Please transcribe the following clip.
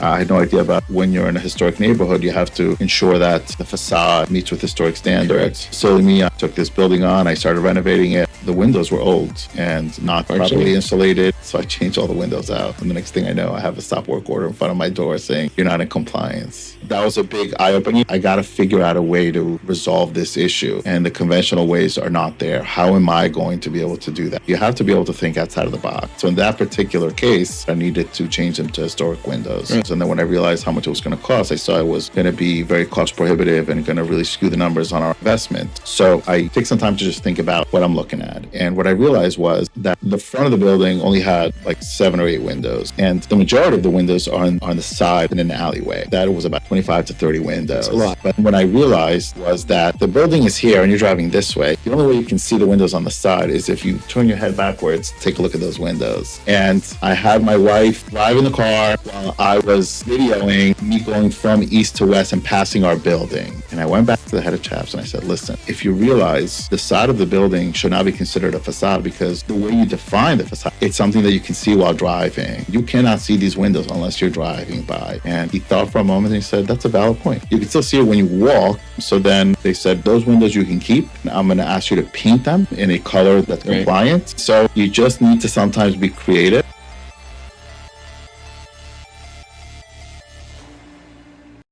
I had no idea about when you're in a historic neighborhood, you have to ensure that the facade meets with historic standards. So me, I took this building on, I started renovating it. The windows were old and not properly insulated. So I changed all the windows out. And the next thing I know, I have a stop work order in front of my door saying, you're not in compliance. That was a big eye-opening. I got to figure out a way to resolve this issue. And the conventional ways are not there. How am I going to be able to do that? You have to be able to think outside of the box. So in that particular case, I needed to change them to historic windows. And then when I realized how much it was going to cost, I saw it was going to be very cost prohibitive and going to really skew the numbers on our investment. So I take some time to just think about what I'm looking at. And what I realized was that the front of the building only had like 7 or 8 windows. And the majority of the windows are on the side and in the alleyway. That was about 25 to 30 windows. That's a lot. But what I realized was that the building is here and you're driving this way. The only way you can see the windows on the side is if you turn your head backwards, take a look at those windows. And I had my wife driving the car while I was videoing me going from east to west and passing our building. And I went back to the head of chaps and I said, listen, if you realize the side of the building should not be considered a facade because the way you define the facade, it's something that you can see while driving. You cannot see these windows unless you're driving by. And he thought for a moment and he said, that's a valid point. You can still see it when you walk. So then they said, those windows you can keep. I'm going to ask you to paint them in a color that's compliant. So you just need to sometimes be creative